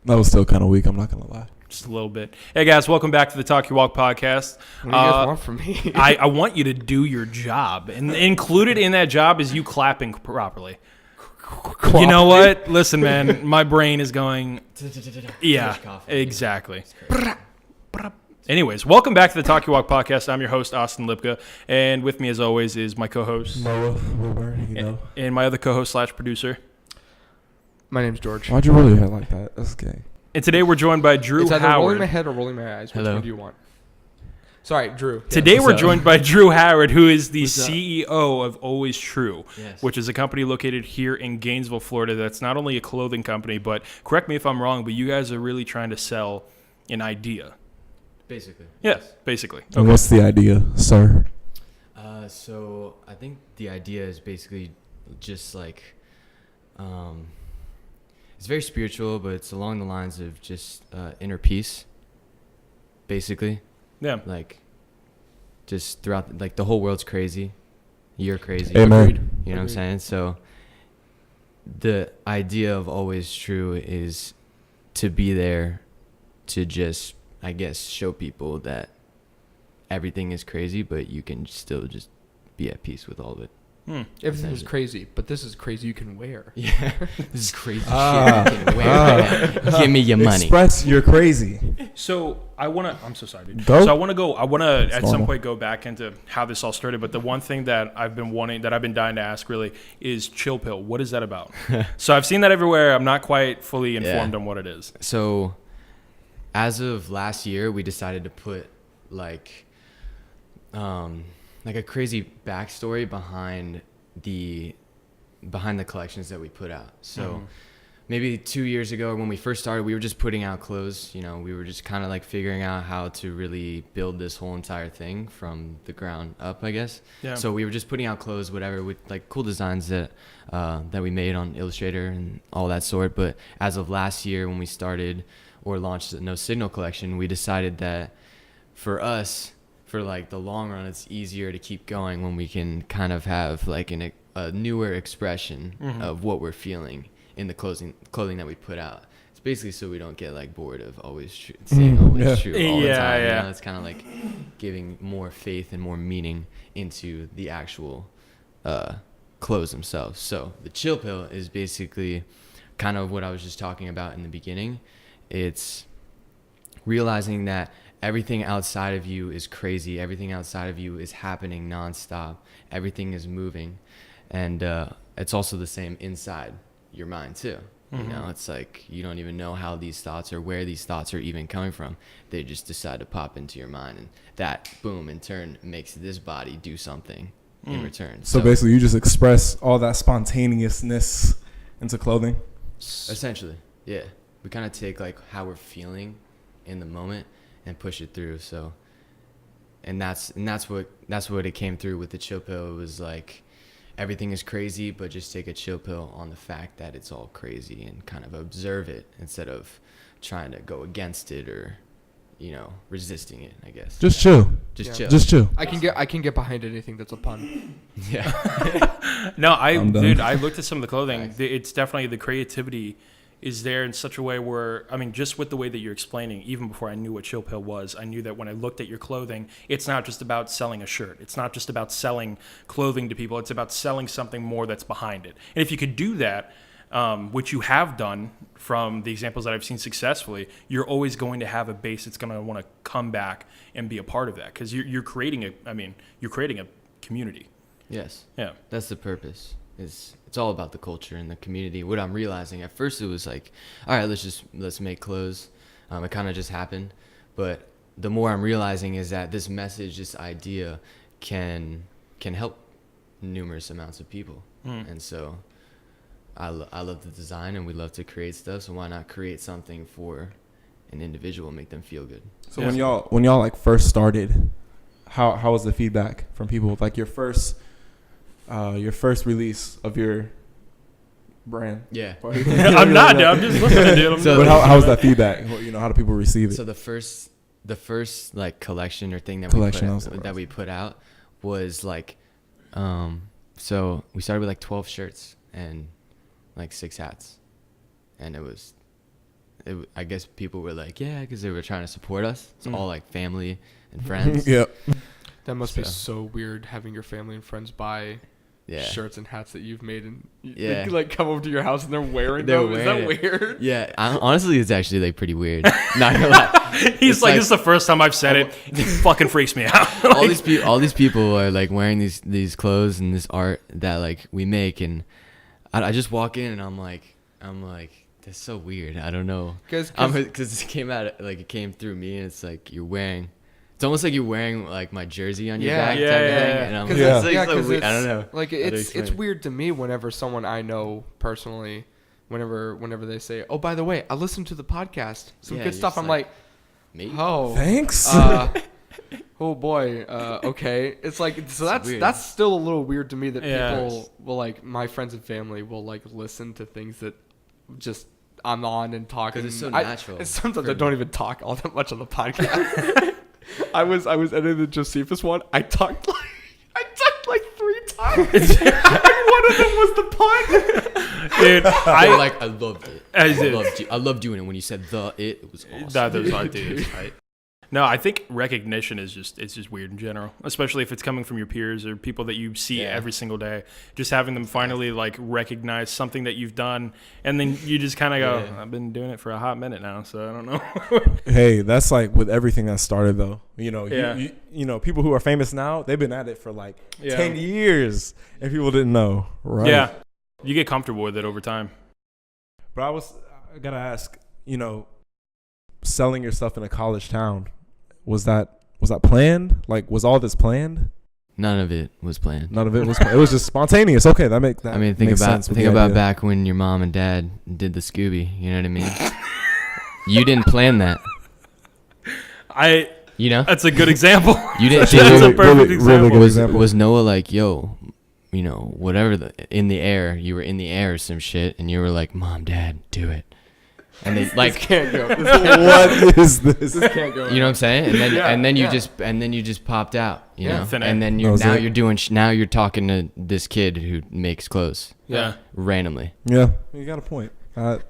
That was still kind of weak. I'm not gonna lie. Just a little bit. Hey guys, welcome back to the Talk Your Walk podcast. What do you guys want from me? I want you to do your job, and included in that job is you clapping properly. You know what? Listen, man, my brain is going. Yeah, exactly. Anyways, welcome back to the Talk Your Walk podcast. I'm your host, Austin Lipka, and with me, as always, is my co-host, Noah Wilbur, and my other co-host / producer. My name's George. Why'd you roll your head like that? That's gay. And today we're joined by Drew It's either Howard. rolling my head or rolling my eyes. Which one do you want? Sorry, Drew. Today we're joined by Drew Howard, who is the What's up? CEO of Always True, Yes. which is a company located here in Gainesville, Florida. That's not only a clothing company, but correct me if I'm wrong, but you guys are really trying to sell an idea. Basically. Yeah, basically. And what's the idea, sir? So I think the idea is basically just like, it's very spiritual, but it's along the lines of just inner peace, basically. Yeah. Like, just throughout, like, the whole world's crazy. You're crazy. Amen. You know what I'm saying? So the idea of Always True is to be there to just, I guess, show people that everything is crazy, but you can still just be at peace with all of it. Everything is crazy, but this is crazy you can wear. Yeah, this is crazy shit. You can wear. Give me your money. Express you're crazy. So I'm so sorry, dude. Go. So I want to at some normal. point go back into how this all started. But the one thing that I've been dying to ask really is Chill Pill. What is that about? So I've seen that everywhere. I'm not quite fully informed on what it is. So, as of last year, we decided to put like a crazy backstory behind the collections that we put out. So maybe 2 years ago when we first started, we were just putting out clothes. You know, we were just kind of like figuring out how to really build this whole entire thing from the ground up, I guess. Yeah. So we were just putting out clothes, whatever, with like cool designs that we made on Illustrator and all that sort. But as of last year, when we started or launched the No Signal collection, we decided that for us, for like the long run, it's easier to keep going when we can kind of have like a newer expression of what we're feeling in the clothing that we put out. It's basically so we don't get like bored of always true, saying always true all the time. Yeah. You know, it's kind of like giving more faith and more meaning into the actual clothes themselves. So the Chill Pill is basically kind of what I was just talking about in the beginning. It's realizing that everything outside of you is crazy. Everything outside of you is happening nonstop. Everything is moving. And it's also the same inside your mind too. You know, it's like you don't even know how these thoughts or where these thoughts are even coming from. They just decide to pop into your mind. And that, boom, in turn makes this body do something in return. So basically, you just express all that spontaneousness into clothing. Essentially, yeah. We kind of take like how we're feeling in the moment and push it through. So, and that's what it came through with the Chill Pill. It was like everything is crazy, but just take a chill pill on the fact that it's all crazy and kind of observe it instead of trying to go against it or, you know, resisting it, I guess. Just chill. Just Yeah. chill. Just chill. I can get behind anything that's a pun. Yeah. No, I'm done. dude, I looked at some of the clothing. Nice. It's definitely the creativity is there in such a way where, I mean, just with the way that you're explaining, even before I knew what Chill Pill was, I knew that when I looked at your clothing, it's not just about selling a shirt. It's not just about selling clothing to people. It's about selling something more that's behind it. And if you could do that, which you have done from the examples that I've seen successfully, you're always going to have a base that's going to want to come back and be a part of that because you're creating a community. Yes. Yeah. That's the purpose. It's all about the culture and the community. What I'm realizing at first, it was like, all right, let's make clothes. It kind of just happened. But the more I'm realizing is that this message, this idea can help numerous amounts of people. And so I love the design and we love to create stuff. So why not create something for an individual and make them feel good? So when y'all like first started, how was the feedback from people? Like your first release of your brand. Yeah. I'm not, dude. I'm just listening, dude. So- But how was that feedback? You know, how do people receive it? So the first like collection or thing that we put out was like, so we started with like 12 shirts and like 6 hats, and it was I guess people were like, yeah, because they were trying to support us. It's Mm. all like family and friends. Yep. That must be so weird having your family and friends buy Yeah. shirts and hats that you've made, and Yeah. they like come over to your house and they're wearing They're them. Is that wearing weird? Yeah. Honestly, it's actually like pretty weird. Not gonna lie. He's It's like, this is the first time I've said it. It fucking freaks me out. all these people are like wearing these clothes and this art that like we make, and I just walk in and I'm like that's so weird. I don't know, because it came through me, and it's like it's almost like you're wearing like my jersey on your back type of thing, and I'm like, Yeah. it's like so weird. I don't know. Like How to it's explain it. weird to me whenever someone I know personally, whenever they say, "Oh, by the way, I listened to the podcast, some Yeah, good you're stuff." just I'm like, like, Maybe. "Oh, Thanks. oh boy, okay." It's like so weird. that's still a little weird to me that Yeah. people will like my friends and family will like listen to things that just I'm on and talking. 'Cause it's so natural And sometimes for I don't even talk all that much on the podcast. I was editing the Josephus one. I talked like 3 times. And one of them was the pun. Dude, I loved it. I I loved doing it when you said it was awesome. That was hard, dude. No, I think recognition is just weird in general, especially if it's coming from your peers or people that you see every single day. Just having them finally like recognize something that you've done, and then you just kind of go, "I've been doing it for a hot minute now, so I don't know." Hey, that's like with everything that started though. You know, Yeah. you know, people who are famous now, they've been at it for like Yeah. 10 years, and people didn't know, right? Yeah, you get comfortable with it over time. But I gotta ask, you know, selling yourself in a college town, was that planned? Like, was all this planned? None of it was planned. None of it was. It was just spontaneous. Okay, that makes. I mean, think makes about sense with the idea. back when your mom and dad did the Scooby. You know what I mean? You didn't plan that. You know? That's a good example. You didn't. That's a perfect really example. good example. Was Noah like, yo, you know, whatever in the air? You were in the air or some shit, and you were like, Mom, Dad, do it. And they like, Can't go. What is this? This can't go. you know what I'm saying? And then Yeah, and then yeah. you just popped out, you Yeah. know. Thin And air. then That was it. you're doing now you're talking to this kid who makes clothes Yeah. randomly. Yeah, you got a point.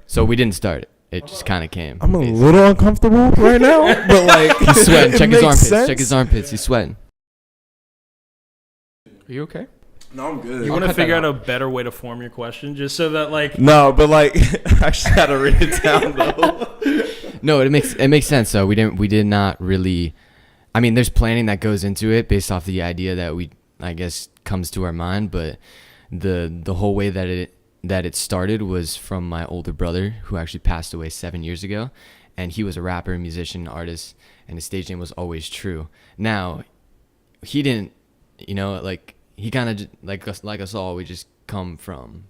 So we didn't start it. It just kind of came. I'm a basically. little uncomfortable right now, but like He's sweating. it Check his makes armpits. sense. Check his armpits. He's sweating. Are you okay? No, I'm good. You want to cut that figure out out. a better way to form your question, just so that like No, but like I actually had to write it down though. No, it makes sense though. We did not really. I mean, there's planning that goes into it based off the idea that I guess comes to our mind, but the whole way that it started was from my older brother, who actually passed away 7 years ago, and he was a rapper, musician, artist, and his stage name was Always True. Now, he didn't, you know, like he kind of like us all. We just come from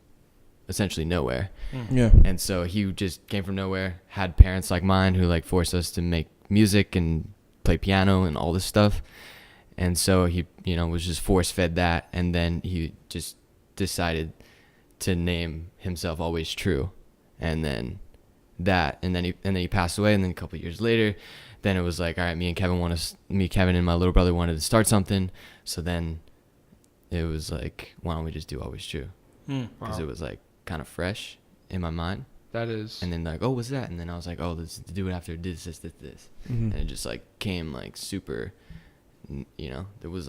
essentially nowhere. Yeah. And so he just came from nowhere, had parents like mine who like forced us to make music and play piano and all this stuff. And so he, you know, was just force fed that. And then he just decided to name himself Always True. And then he passed away. And then a couple of years later, then it was like, all right, Kevin and my little brother wanted to start something. So then it was like, why don't we just do Always True? Because it was like kind of fresh in my mind. That is. And then like, oh, what's that? And then I was like, oh, let's do it after this. Mm-hmm. And it just like came like super, you know, there was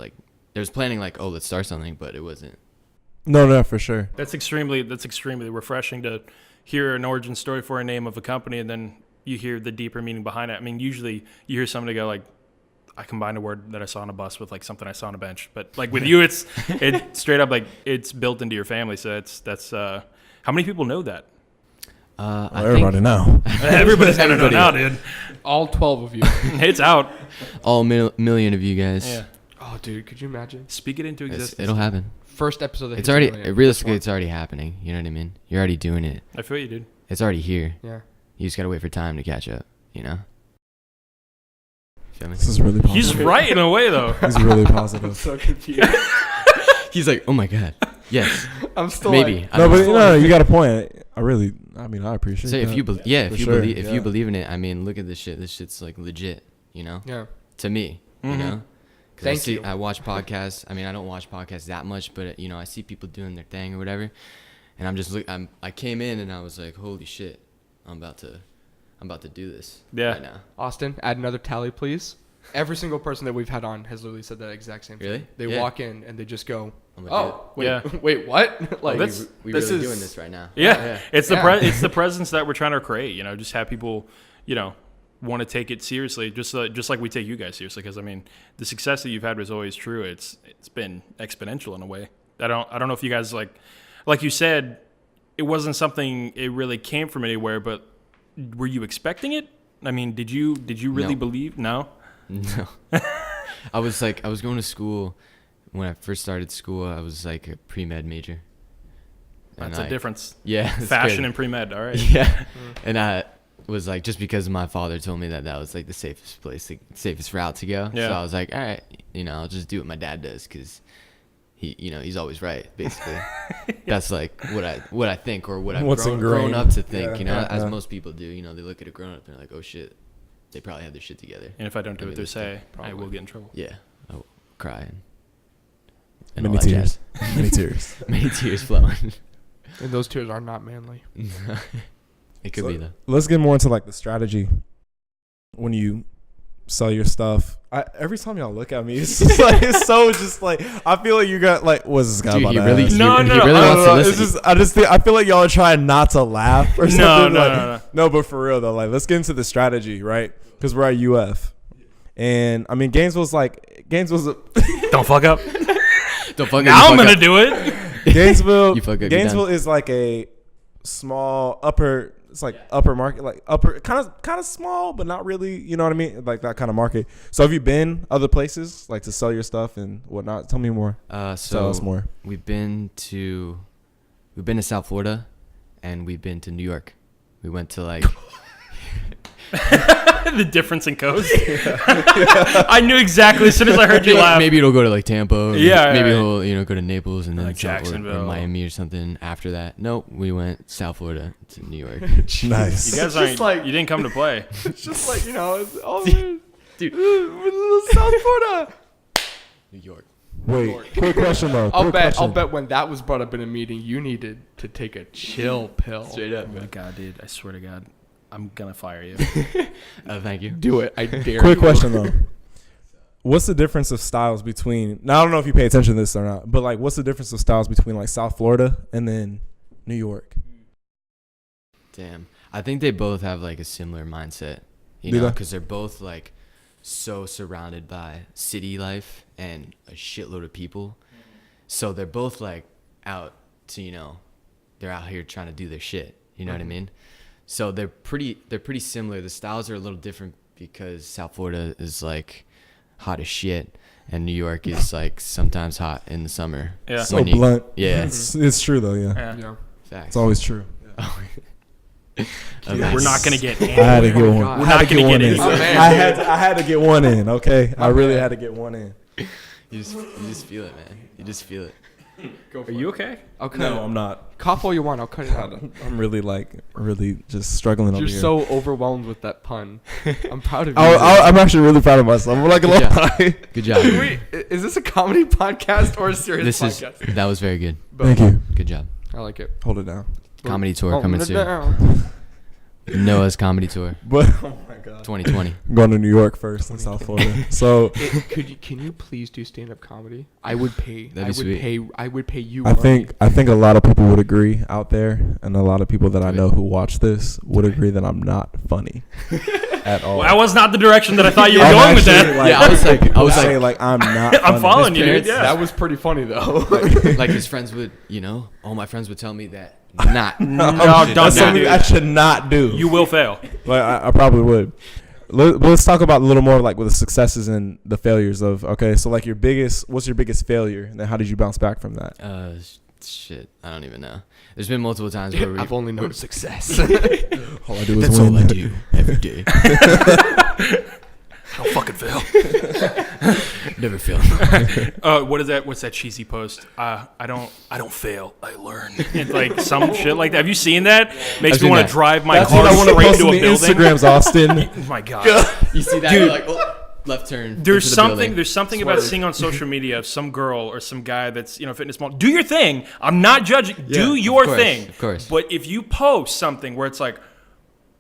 planning like, oh, let's start something, but it wasn't. No, for sure. that's extremely refreshing to hear an origin story for a name of a company, and then you hear the deeper meaning behind it. I mean, usually you hear somebody go like, I combined a word that I saw on a bus with like something I saw on a bench, but like with you, it's straight up like it's built into your family. So that's how many people know that? Everybody now. Everybody's gonna know now, dude. All 12 of you. It's out. All million of you guys. Yeah. Oh, dude, could you imagine? Speak it into existence. It'll happen. First episode that It's hits already, million. realistically, it's already happening. You know what I mean? You're already doing it. I feel you, dude. It's already here. Yeah. You just gotta wait for time to catch up, you know? Feel me? This is really positive. He's right in a way, though. He's really positive. So confused. He's like, oh my God. Yes. I'm still Maybe. like, I No, don't but know. no, you got a point. I appreciate So that. if you For sure, sure, if yeah. you believe in it, I mean, look at this shit. This shit's like legit, you know? yeah. To me, you know? 'Cause Thank you. I watch podcasts. I mean, I don't watch podcasts that much, but you know, I see people doing their thing or whatever, and I came in and I was like, holy shit, I'm about to I'm about to do this Yeah. right now. Austin, add another tally, please. Every single person that we've had on has literally said that exact same Really? thing. They Yeah. walk in and they just go, I'm gonna do "Oh, wait, Yeah. wait, what?" Like, that's- we this really is- doing this right now. Yeah, it's the Yeah. it's the presence that we're trying to create. You know, just have people, you know, want to take it seriously, just like we take you guys seriously. Because I mean, the success that you've had was always true. It's been exponential in a way. I don't know if you guys like you said, it wasn't something it really came from anywhere. But were you expecting it? I mean, did you really No. believe? No. No. I was going to school when I first started school. I was like a pre-med major. And That's a like, difference. Yeah. it's Fashion crazy. and pre-med. All right. Yeah. And I was like, just because my father told me that was like the safest place, the safest route to go. Yeah. So I was like, all right, I'll just do what my dad does because he, he's always right, basically. That's like what I think or what I've What's grown ingrained. up to think, Yeah, as yeah. most people do. They look at a grown up and they're like, oh shit, they probably have their shit together. And if I don't do I what mean, they this say, I probably. will get in trouble. Yeah. I'll cry and Many all that tears. jazz. Many tears. Many tears flowing. and those tears are not manly. It could So, be though. Let's get more into like the strategy when you sell your stuff. Every time y'all look at me, it's just like I feel like you got like, what's this guy Dude, about he to really, ask? he, No, he no, really I wants to listen. I just think I feel like y'all are trying not to laugh or No, something. no, like, no. no, but for real though, like let's get into the strategy, right? Because we're at UF, and I mean Gainesville's a, Don't fuck up. Don't fuck Now up, I'm you fuck gonna up. do it. Gainesville. You fuck up, you're Gainesville done. is like a small upper. It's like upper market, like upper, kind of small, but not really. You know what I mean? Like that kind of market. So have you been other places like to sell your stuff and whatnot? Tell me more. Tell So us more. we've been to South Florida, and we've been to New York. We went to like The difference in coast. I knew exactly as soon as I heard you laugh. maybe it'll go to like Tampa. Yeah, maybe right. he'll go to Naples and then Like South- or Jacksonville. Miami or something after that. Nope, we went South Florida to New York. Nice. You guys just aren't. like- You didn't come to play. It's just like, it's all Dude. South Florida. New York. Wait, quick question though. I'll Quick bet question. when that was brought up in a meeting, you needed to take a chill pill. Straight up. Oh my god, dude! I swear to God, I'm gonna fire you. Thank you. Do it. I dare Quick you. question though. What's the difference of styles between? Now I don't know if you pay attention to this or not, but like, what's the difference of styles between like South Florida and then New York? Damn. I think they both have like a similar mindset, Do they? because they're both like so surrounded by city life and a shitload of people. So they're both like out to, they're out here trying to do their shit. You know what I mean? So they're pretty similar. The styles are a little different because South Florida is like hot as shit and New York is like sometimes hot in the summer. Yeah. So When you- blunt. Yeah. It's true though. Yeah, Yeah. Yeah. Facts. it's always true. We're not gonna get. I had to get one. God. We're I had not to get gonna one get in. into it. I had to get one in. Okay, I really had to get one in. You just feel it, man. You just feel it. Go for Are you okay? I'll cut No, it. I'm not. Cough all you want. I'll cut it out. I'm really just struggling over You're here. so overwhelmed with that pun. I'm proud of you. I'm actually really proud of myself. I'm like a Good little job. high. Good job. Wait, is this a comedy podcast or a serious podcast? That was very good. Thank you. Good job. I like it. Hold it down. Comedy tour Oh, coming no, soon. no. Noah's comedy tour But oh my god, 2020. I'm going to New York first and South Florida. So Can you please do stand-up comedy? I would pay. That'd be sweet. I would pay you. I think a lot of people would agree out there, and a lot of people that I Do it. know who watch this would agree that I'm not funny at all. Well, that was not the direction that I thought you were I'm going with actually, that. like, Yeah, I was like- people say like I'm not. I'm funny. following you, dude. parents- Yeah. that was pretty funny though. Like his friends would, all my friends would tell me that not. No, That's don't something do I that. should not do. You will fail. Like I probably would. Let's talk about a little more like with the successes and the failures of. Okay, so like what's your biggest failure, and then how did you bounce back from that? Shit, I don't even know. There's been multiple times where I've only known success. All I do is that's win. all I do every day. I don't fucking fail. Never fail. What is that? What's that cheesy post? I don't fail. I learn. It's like some shit like that. Have you seen that? Makes I've me seen want that. to drive my That's car what I want to straight post into in a the building. Instagrams, Austin. Oh my god. You see that? Dude. You're like, left turn. There's into the something. building. There's something about seeing on social media of some girl or some guy that's fitness model. Do your thing. I'm not judging. Do your course, thing. of course. But if you post something where it's like,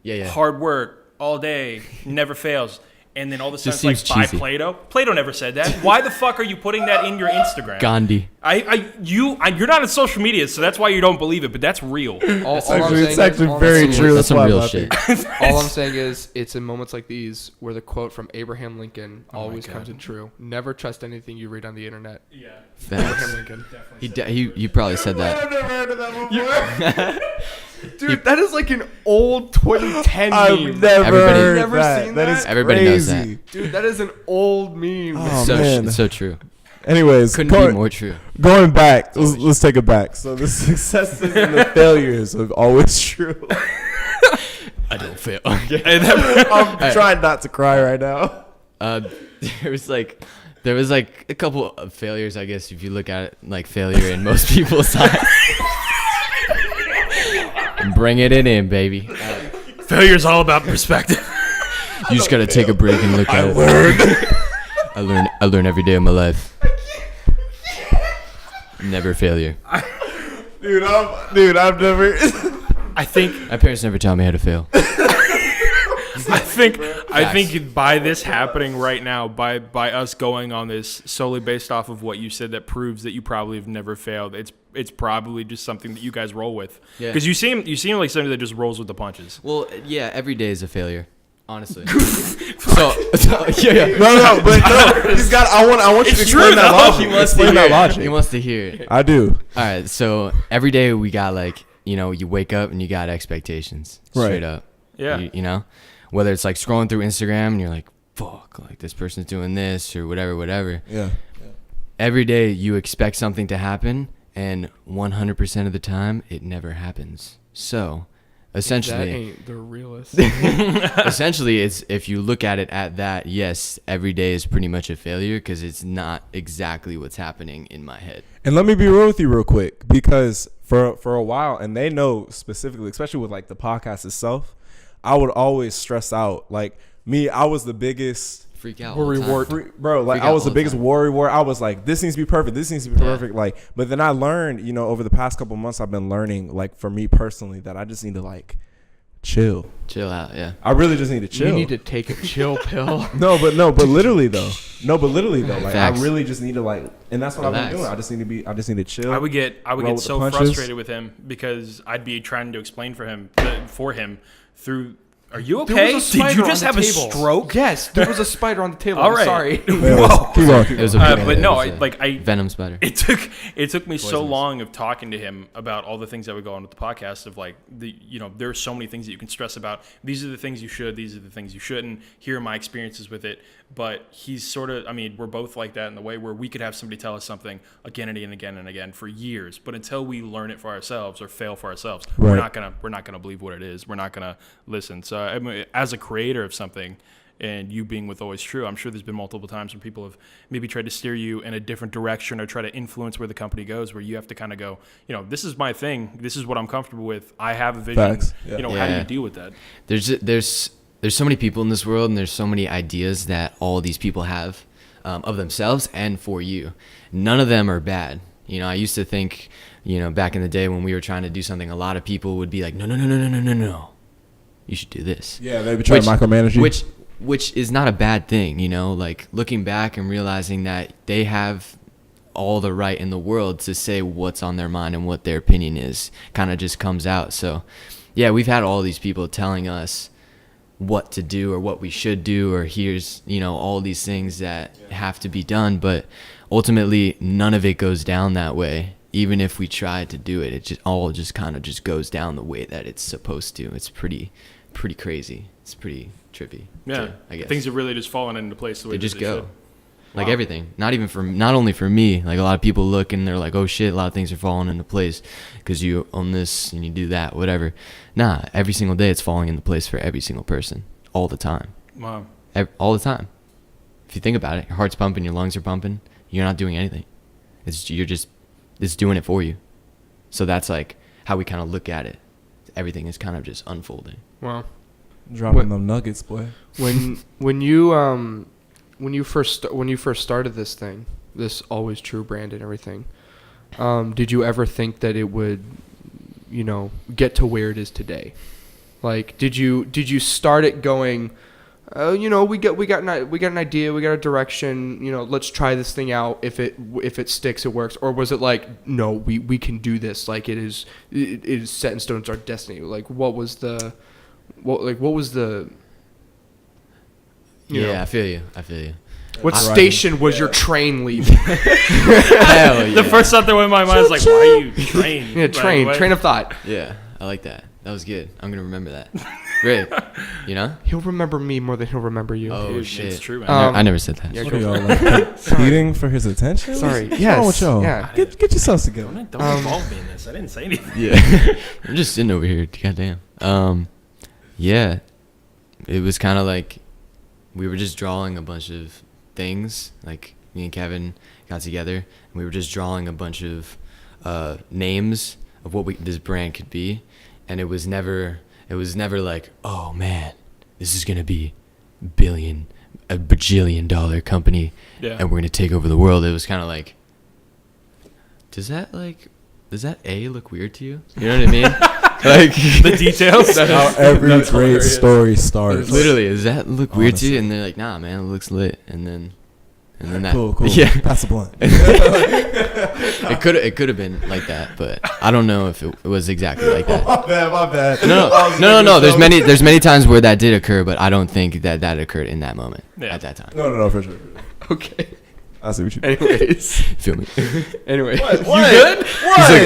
Yeah. hard work all day, never fails. And then all of a sudden Just it's like, seems by cheesy. Plato. Plato never said that. Why the fuck are you putting that in your Instagram? Gandhi. You're not on social media, so that's why you don't believe it, but that's real. It's actually very true. That's some why I'm real laughing. shit. All I'm saying is, it's in moments like these where the quote from Abraham Lincoln Oh my always God. comes in true. Never trust anything you read on the internet. Yeah. Abraham Facts. Lincoln. You probably said that. I've never heard of that before. Dude, that is like an old 2010 I've meme. never Everybody- heard Never that. seen That that? is Everybody knows crazy. Dude, that is an old meme. Oh, so man. so true. Anyways, Couldn't be more true. going back, let's take it back. So the successes and the failures are always true. I don't fail. I'm trying not to cry right now. There was like a couple of failures, I guess, if you look at it like failure in most people's eyes. Bring it in, baby. Failure's all about perspective. You just gotta take a break and look at it. I learn every day of my life. Never failure. Dude, I've never. I think My parents never taught me how to fail. I think by this happening right now, by us going on this solely based off of what you said, that proves that you probably have never failed. It's probably just something that you guys roll with. Yeah. Because you seem like somebody that just rolls with the punches. Well, yeah, every day is a failure, honestly. so yeah. No, but no. He's got. I want you to explain that logic. Explain that logic. He wants to hear it. I do. All right, so every day we got like, you wake up and you got expectations. Straight up. Yeah. You know? Whether it's like scrolling through Instagram and you're like, fuck, like this person's doing this or whatever. Yeah. Every day you expect something to happen, and 100% of the time it never happens. So That essentially, ain't the realest. essentially, it's, if you look at it at that, yes, every day is pretty much a failure because it's not exactly what's happening in my head. And let me be real with you real quick, because for a while, and they know specifically, especially with like the podcast itself, I would always stress out. Like me, I was the biggest Freak out. We're all the time. reward- bro. Like Freak I out was the all the biggest time. worry. I was like, this needs to be perfect. This needs to be Yeah. perfect. Like, but then I learned, over the past couple months, I've been learning, like for me personally, that I just need to like chill. Chill out, yeah. I really just need to chill. You need to take a chill pill. No, but literally though. Like Facts. I really just need to like, and that's what I've Relax. been doing. I just need to chill. I would get Roll with the so punches. frustrated with him because I'd be trying to explain for him through. Are you There okay? was a Did spider you on just the have a table. stroke? Yes, there was a spider on the table. All I'm right. sorry. Keep going. It was a But no, it was like I Venom spider. It took me so Poisonous. long of talking to him about all the things that would go on with the podcast of like there's so many things that you can stress about. These are the things you should, these are the things you shouldn't. Here are my experiences with it. But he's sort of, we're both like that in the way where we could have somebody tell us something again and again and again for years. But until we learn it for ourselves or fail for ourselves, we're Right. not gonna believe what it is. We're not gonna listen. So as a creator of something, and you being with Always True, I'm sure there's been multiple times when people have maybe tried to steer you in a different direction or try to influence where the company goes, where you have to kind of go, this is my thing. This is what I'm comfortable with. I have a vision. Facts. Yeah. How do Yeah. you deal with that? There's so many people in this world, and there's so many ideas that all these people have of themselves and for you. None of them are bad. I used to think, back in the day when we were trying to do something, a lot of people would be like, no. You should do this. Yeah, they be trying to micromanage you. Which is not a bad thing, like looking back and realizing that they have all the right in the world to say what's on their mind and what their opinion is kind of just comes out. So yeah, we've had all these people telling us what to do or what we should do, or here's, all these things that have to be done. But ultimately, none of it goes down that way. Even if we try to do it, it just kind of just goes down the way that it's supposed to. It's pretty crazy. It's pretty trippy. Yeah, I guess. things have really just fallen into place the way They that just go. should. Like Wow. everything, not only for me. Like a lot of people look and they're like, "Oh shit, a lot of things are falling into place because you own this and you do that, whatever." Nah, every single day it's falling into place for every single person, all the time, Wow. all the time. If you think about it, your heart's pumping, your lungs are pumping. You're not doing anything. It's doing it for you. So that's like how we kind of look at it. Everything is kind of just unfolding. Well, Dropping them nuggets, boy. when you first started this thing, this Always True brand and everything, did you ever think that it would, get to where it is today? Like, did you start it going, we got an idea, we got a direction, let's try this thing out. If it sticks, it works. Or was it like, no, we can do this. Like it is set in stone. It's our destiny. Like what was the. I feel you. What station was your train leaving? Hell yeah. The first thought that went in my mind was like, why are you train? Yeah, train of thought. Yeah, I like that. That was good. I'm gonna remember that. Great. He'll remember me more than he'll remember you. Oh Dude, shit. it's true, man. I never said that. Yeah, What are y'all like competing for his attention? Sorry. What's Yes. wrong with y'all? Yeah. Get yourselves together. Don't involve me in this. I didn't say anything. Yeah. I'm just sitting over here. Goddamn. Yeah. It was kind of like we were just drawing a bunch of things. Like me and Kevin got together and we were just drawing a bunch of names of what this brand could be, and it was never like, oh man, this is gonna be a bajillion dollar company, and we're gonna take over the world. It was kind of like, does that A look weird to you? You know what I mean? Like The details. How every great story starts. Literally, does that look weird to you? And they're like, nah, man, it looks lit. And then that, Cool. yeah, Pass the blunt. it could have been like that, but I don't know if it was exactly like that. My bad. No. There's many times where that did occur, but I don't think that occurred in that moment at that time. No, for sure. Okay. I see what you mean. Anyways. Feel me? Anyway. What? You good?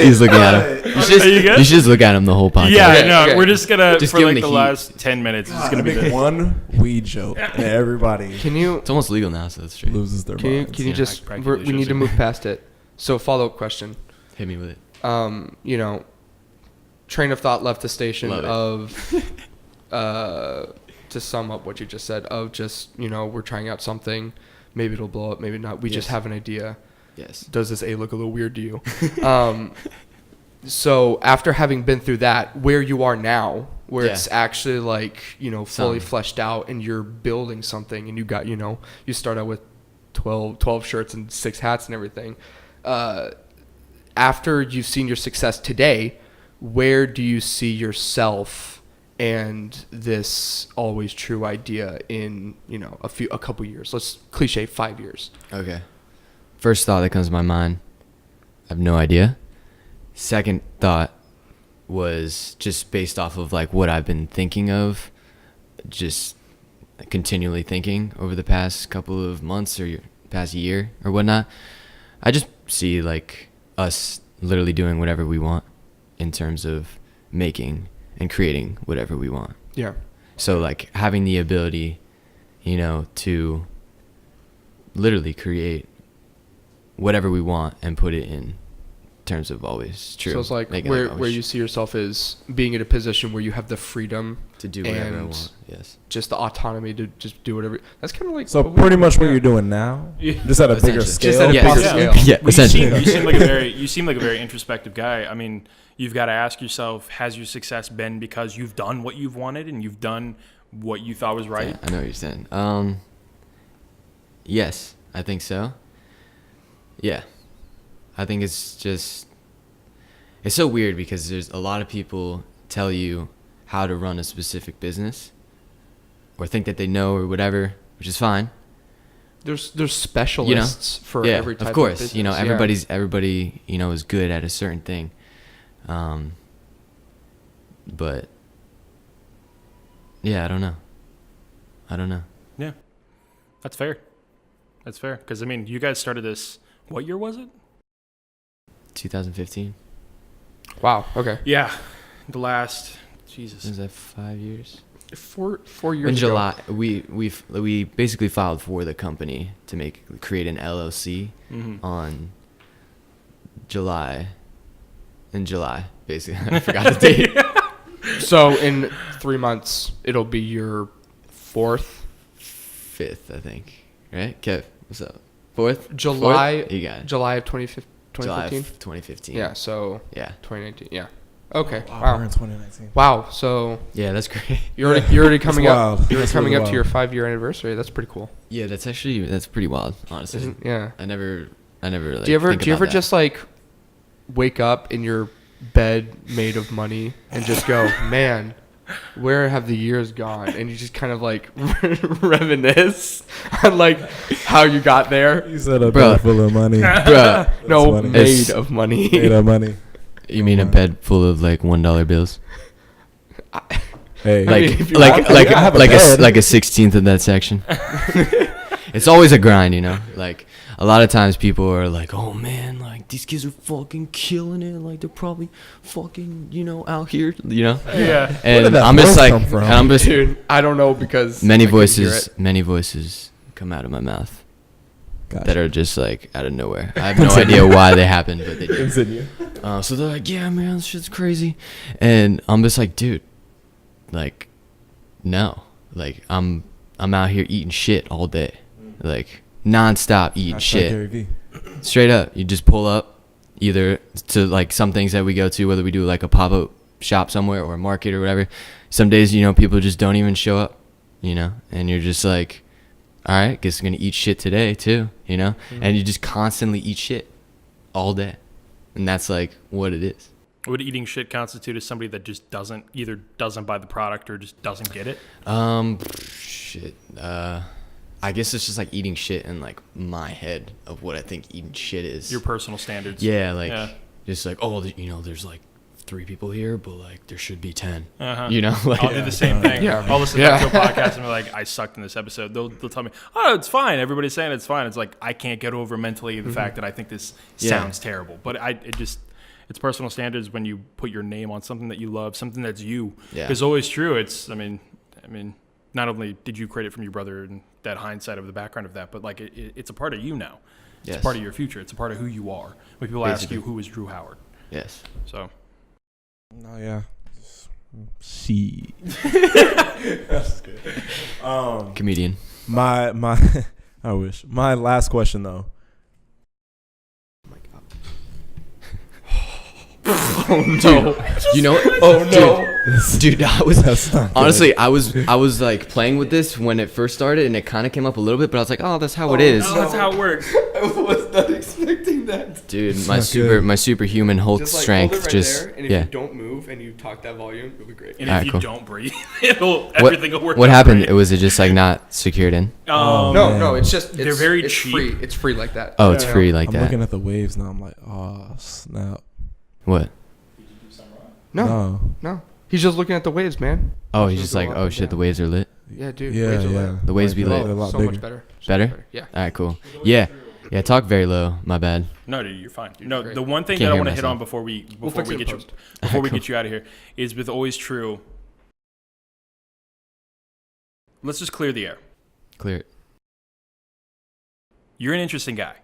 He's looking at him. Are you good? You should just look at him the whole podcast. Yeah, I Okay, know. okay. We're just gonna Just for give like him the the heat. last 10 minutes. It's gonna be make this. one weed joke, and everybody Can you It's almost legal now, so that's true. loses their can you minds. can you Yeah. just Practically we need shows to it. move past it. So follow-up question. Hit me with it. Train of thought left the station Love of to sum up what you just said, of just, we're trying out something, maybe it'll blow up, maybe not. We just Yes. have an idea. Yes. Does this A look a little weird to you? So after having been through that, where you are now, where it's actually like, fully Something. fleshed out and you're building something, and you got, you start out with 12 shirts and 6 hats and everything. After you've seen your success today, where do you see yourself and this always true idea in, a couple years? Let's cliche 5 years. Okay. First thought that comes to my mind, I have no idea. Second thought was just based off of like what I've been thinking of, just continually thinking over the past couple of months or past year or whatnot. I just see like us literally doing whatever we want in terms of making and creating whatever we want. Yeah. So like having the ability, to literally create whatever we want and put it in terms of always true. So it's like Make it, where always you see yourself is being in a position where you have the freedom to do whatever I and want. Yes. just the autonomy to just do whatever. That's kind of like So pretty much what you're doing now, just at a bigger Essentially. scale. Just at a bigger scale. Yeah, Well, essentially. you seem like a very introspective guy. I mean, you've got to ask yourself: has your success been because you've done what you've wanted and you've done what you thought was right? Yeah, I know what you're saying. Yes, I think so. Yeah. I think it's so weird because there's a lot of people tell you how to run a specific business or think that they know or whatever, which is fine. There's specialists for every type of course, of business. everybody, is good at a certain thing. But yeah, I don't know. Yeah, that's fair. Because I mean, you guys started this. What year was it? 2015. Wow. Okay. Yeah, the last. Jesus. Was that 5 years? 4 years In ago. July, we basically filed for the company to create an LLC on July. In July, basically, I forgot the date. So in 3 months, it'll be your 5th, I think. Right, Kev? What's up? 4th? July. 4th? You got it. July of 2015. July of 2015. Yeah. So Yeah. 2019. Yeah. Okay. Wow, Wow. we're in 2019. Wow. So Yeah, that's great. you're already coming up. wild. You're That's coming really up to your wild. 5-year anniversary. That's pretty cool. Yeah, that's pretty wild, honestly. Yeah. I never like, Do you ever think about that. just like wake up in your bed made of money and just go, man, where have the years gone? And you just kind of like reminisce on like how you got there. You said a Bro. bed full of money. Bruh, no, funny. made It's- of money. Made of money. You mean a bed full of like $1 bills? Hey, I mean, if you Like have- like I have a like bed. like a 16th of that section. It's always a grind, you know. Like a lot of times people are like, "Oh man, like these kids are fucking killing it. Like they're probably fucking, out here, Yeah. Where did And that I'm just voice like, come from? and I'm just Dude, I don't know because many I couldn't hear voices come out of my mouth Gotcha. that are just like out of nowhere. I have no idea why they happened, but they did. Continue. So they're like, "Yeah, man, this shit's crazy," and I'm just like, "Dude, like, no, like I'm out here eating shit all day, like nonstop eating shit, Gary V. straight up. You just pull up, either to like some things that we go to, whether we do like a pop-up shop somewhere or a market or whatever. Some days, people just don't even show up, and you're just like, all right, guess I'm gonna eat shit today too, and you just constantly eat shit all day, and that's like what it is. Would eating shit constitute as somebody that just either doesn't buy the product or just doesn't get it? Shit. I guess it's just like eating shit in like my head of what I think eating shit is. Your personal standards. Yeah, like Yeah. just like, there's like 3 people here, but like there should be 10. Uh-huh. Like I'll do the same thing. Yeah. I'll listen back to a podcast and be like, I sucked in this episode. They'll tell me, oh, it's fine. Everybody's saying it's fine. It's like, I can't get over mentally the fact that I think this Yeah. sounds terrible. But it's personal standards when you put your name on something that you love, something that's you. Yeah. It's always true. I mean, not only did you create it from your brother and that hindsight of the background of that, but like it's a part of you now. It's Yes. a part of your future. It's a part of who you are. When people ask Basically. you, who is Drew Howard? Yes. So. No, yeah. She. That's good. Comedian. My I wish. My last question though. Oh no! You know? Oh no! Dude, I was That's not good. honestly, I was like playing with this when it first started, and it kind of came up a little bit, but I was like, oh, that's how it is. Oh, that's how it works. I was not expecting that. Dude, It's my not my superhuman Hulk Just like strength hold it right just there, and if yeah. you don't move and you talk that volume, it'll be great. And Alright, if you cool. don't breathe, everything will work. What out happened? great. Was it just like not secured in? Oh, No, man. no, it's just They're very it's cheap. free. It's free like that. Oh, it's Yeah. free like I'm that. looking at the waves now. I'm like, oh snap. What? No, no. He's just looking at the waves, man. Oh, he's Should just go like, up oh and shit, the down. waves are lit. Yeah, dude. Yeah, waves are yeah. lit. The waves be Like, lit. a lot So bigger. much better. So Better? much Yeah. All right, cool. Yeah, talk very low. My bad. No, dude, you're fine. No, great. the one thing Can't that I hear want to hit myself. on before we fix it in get you post. before we Cool. get you out of here is with Always True. Let's just clear the air. Clear it. You're an interesting guy.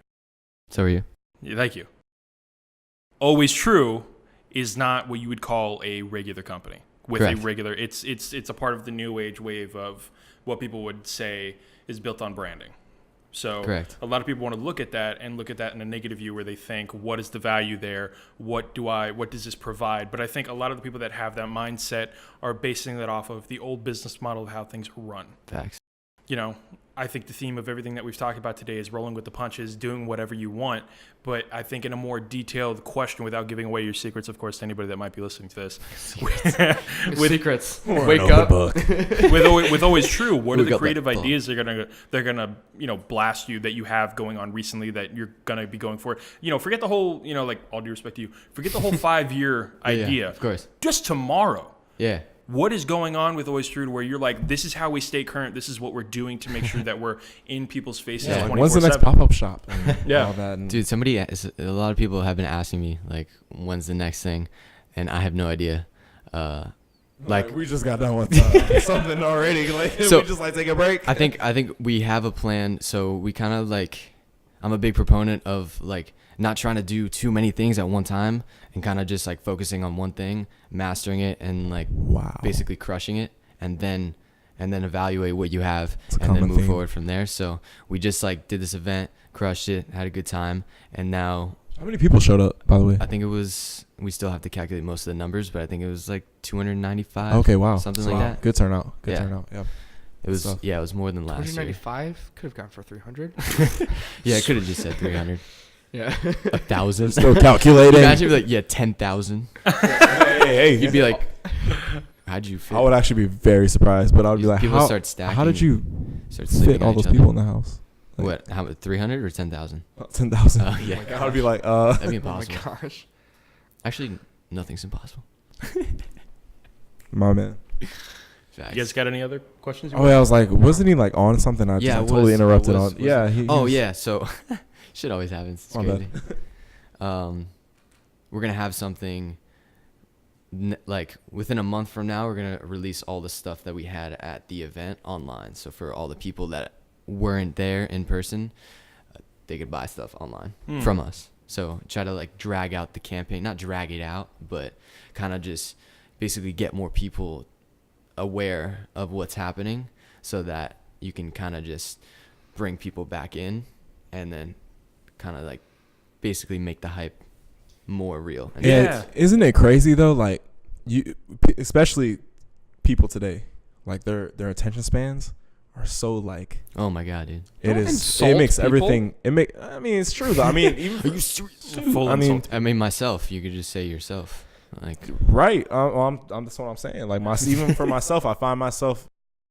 So are you? Yeah, thank you. Always True is not what you would call a regular company. With Correct. a regular, it's a part of the new age wave of what people would say is built on branding. So Correct. a lot of people want to look at that in a negative view where they think, what is the value there? What does this provide? But I think a lot of the people that have that mindset are basing that off of the old business model of how things run. Facts. I think the theme of everything that we've talked about today is rolling with the punches, doing whatever you want. But I think in a more detailed question, without giving away your secrets, of course, to anybody that might be listening to this, with secrets. Or Wake an up. open book. with Always True, what are We the got creative that book. ideas they're gonna blast you that you have going on recently that you're gonna be going for? Forget the whole like all due respect to you, forget the whole 5-year Yeah, idea. of course. Just tomorrow. Yeah. What is going on with Always True to where you're like, this is how we stay current. This is what we're doing to make sure that we're in people's faces. Yeah. Like, when's the next 24/7. pop-up shop? And Yeah. all that. And Dude, a lot of people have been asking me like, when's the next thing, and I have no idea. Like, we just got done with something already. Like, So- we just like take a break. I think we have a plan. So we kind of like, I'm a big proponent of like not trying to do too many things at one time and kind of just like focusing on one thing, mastering it, and like Wow. basically crushing it, and then evaluate what you have It's a and then common move theme. forward from there. So we just like did this event, crushed it, had a good time, and now How many people showed up, by the way? I think it was, we still have to calculate most of the numbers, but I think it was like 295. Okay, wow. Something So, like wow. that. Good turnout. Good Yeah. turnout. Yeah. It was, stuff. yeah, it was more than last year. 195 could have gone for 300. Yeah, I could have just said 300. Yeah. 1,000. Still calculating. Imagine if like, yeah, 10,000. hey, You'd be like, how'd you fit? I would actually be very surprised, but I would be like, People how, start stacking. how did you start sleeping fit on all each those other. people in the house? Like, What? How about 300 or 10,000? 10,000. Oh yeah, I would be like, that'd be Oh my impossible. gosh. Actually, nothing's impossible. my man. Facts. You guys got any other questions? Oh yeah, I was like, wasn't he like on something? I Yeah, just it totally was. interrupted It was- on. was Yeah. it? He Oh was- yeah, so shit always happens. It's My crazy. bad. We're gonna have something like within a month from now. We're gonna release all the stuff that we had at the event online. So for all the people that weren't there in person, they could buy stuff online from us. So try to like drag out the campaign, not drag it out, but kind of just basically get more people aware of what's happening, so that you can kind of just bring people back in, and then kind of like basically make the hype more real. And Yeah. Isn't it crazy though? Like you, especially people today, like their attention spans are so like. oh my god, dude! It Don't is. insult It makes people. everything. I mean, it's true though. I mean, even Are you serious? Full I mean, insult. I mean, myself. You could just say yourself. Like, right. I'm that's what I'm saying. Like even for myself, I find myself.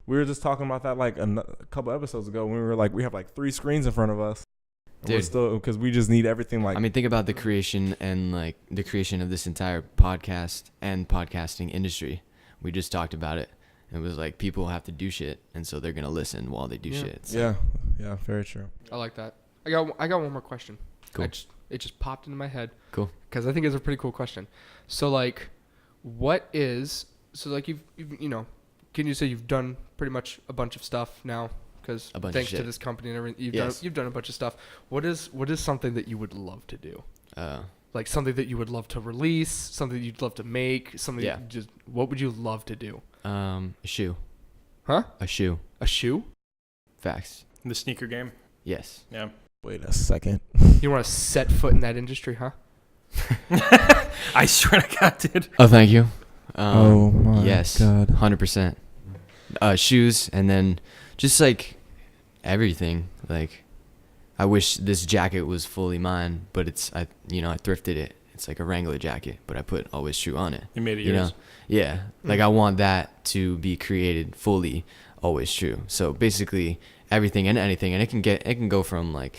We were just talking about that like a couple episodes ago when we were like, we have like 3 screens in front of us. And we're Dude. still because we just need everything. Like I mean, think about the creation and like the creation of this entire podcast and podcasting industry. We just talked about it. It was like people have to do shit, and so they're gonna listen while they do Yeah. shit. So. yeah, very true. I like that. I got one more question. Cool. It just popped into my head. Cool. Because I think it's a pretty cool question. So like, can you say you've done pretty much a bunch of stuff now? Because A bunch of thanks to shit. this company and everything, Yes. you've done a bunch of stuff. What is something that you would love to do? Like something that you would love to release, something that you'd love to make, something Yeah. what would you love to do? A shoe. Huh? A shoe. A shoe? Facts. The sneaker game. Yes. Yeah. Wait a second. You want to set foot in that industry, huh? I swear to God, dude. Oh, thank you. Oh my yes, God. 100%. Shoes, and then just like everything. Like, I wish this jacket was fully mine, but I thrifted it. It's like a Wrangler jacket, but I put Always True on it. You made it You know, yours. yeah. Like I want that to be created fully Always True. So basically everything and anything, and it can go from like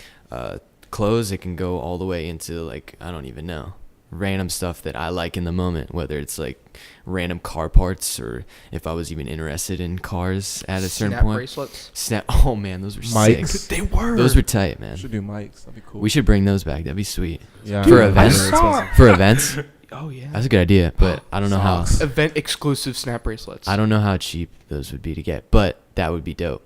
clothes, it can go all the way into like, I don't even know, random stuff that I like in the moment, whether it's like random car parts or if I was even interested in cars at a certain Snap point. bracelets. Oh man, those were Mics. sick. They were. Those were tight, man. Should do mics. That'd be cool. We should bring those back. That'd be sweet. Yeah. For I events. know, expensive. For events, Oh yeah. that's a good idea, but I don't know how. Socks. Event exclusive snap bracelets. I don't know how cheap those would be to get, but that would be dope.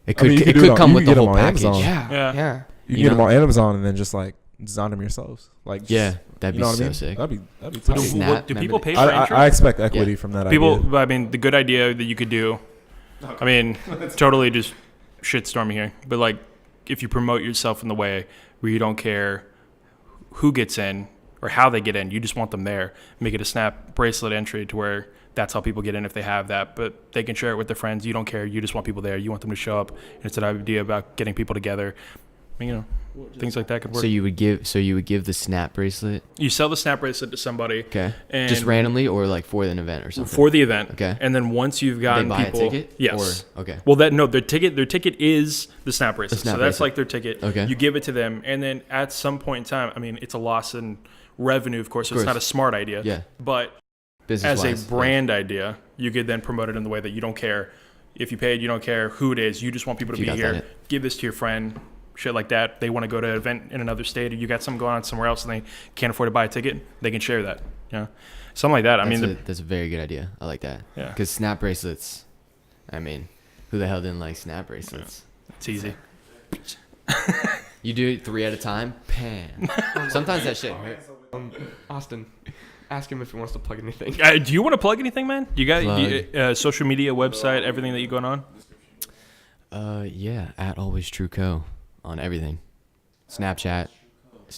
It I could mean, you it could do could it on- come you with could the get 'em whole on package. Amazon. Yeah. Yeah. Yeah. You You can get them know? on Amazon and then just like design them yourselves. Like Yeah, just, that'd you be know what so I mean? sick. That'd be Do, tight. Snap, do remember people the- pay for I entry? expect equity Yeah. from that People, idea. I mean, the good idea that you could do, I mean, totally just shitstorming here, but like if you promote yourself in the way where you don't care who gets in or how they get in, you just want them there, make it a snap bracelet entry to where that's how people get in if they have that, but they can share it with their friends. You don't care. You just want people there. You want them to show up. And it's an idea about getting people together. I mean, things like that could work. So you would give the snap bracelet, You sell the snap bracelet to somebody okay? and Just randomly or like for an event or something. for the event. Okay. And then once you've gotten they buy people, a ticket. yes. Or, okay. Well, their ticket is the snap bracelet. snap So that's bracelet. like their ticket. Okay. You give it to them, and then at some point in time, I mean, it's a loss in revenue, of course. So Of it's not a course. smart idea. Yeah. But Business as a brand idea, you could then promote it in the way that you don't care if you paid, you don't care who it is. You just want people to You be got here. that. Give this to your friend. Shit like that. They want to go to an event in another state, or you got something going on somewhere else, and they can't afford to buy a ticket. They can share that. Yeah, something like that. I mean, that's a very good idea. I like that. Yeah. Because snap bracelets. I mean, who the hell didn't like snap bracelets? it's easy. You do it 3 at a time. Pan. Sometimes that shit hurt. Austin, ask him if he wants to plug anything. Do you want to plug anything, man? You got social media, website, everything that you going on? Yeah, at Always True Co. on everything. Snapchat.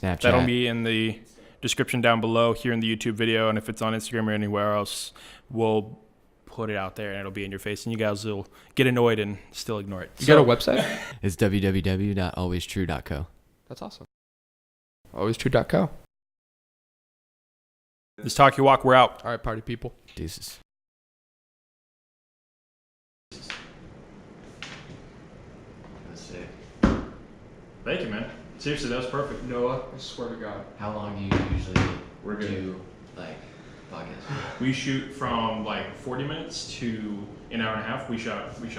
That'll be in the description down below here in the YouTube video, and if it's on Instagram or anywhere else, we'll put it out there and it'll be in your face, and you guys will get annoyed and still ignore it. You got a website? It's www.alwaystrue.co. That's awesome. AlwaysTrue.co. This Talk Your Walk, we're out. All right, party people. Deuces. Thank you, man. Seriously, that was perfect. Noah, I swear to God. How long do you usually We're good. do like podcasts? We shoot from like 40 minutes to an hour and a half. We shot 40.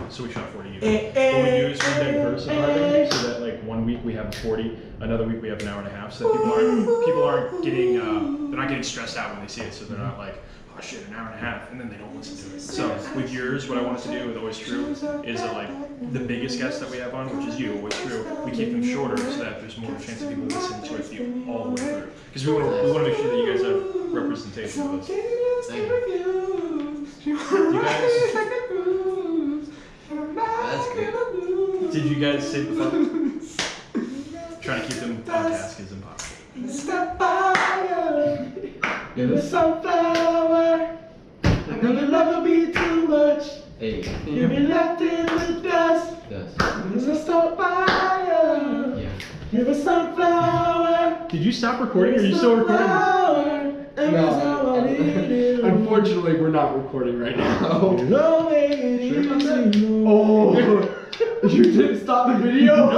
So we shot 40 even. What we do is we diversify so that like 1 week we have 40, another week we have an hour and a half. So that people aren't getting they're not getting stressed out when they see it. So they're not like, oh shit, an hour and a half, and then they don't listen to it. So with yours, what I wanted to do with Always True is that like the biggest guest that we have on, which is you, Always True, we keep them shorter so that there's more chance of people listening to it all the way through. Because we want to make sure that you guys have representation of us. Thank you. You guys, That's good. did you guys save the fun? Trying to keep them on task is impossible. You're the sunflower. I know the love will be too much. Hey. You'll be left in the dust. Yes. There's a stop fire. Yeah. You're the sunflower. Did you stop recording or are you still recording this? No. Unfortunately, we're not recording right now. No, Oh, you didn't stop the video?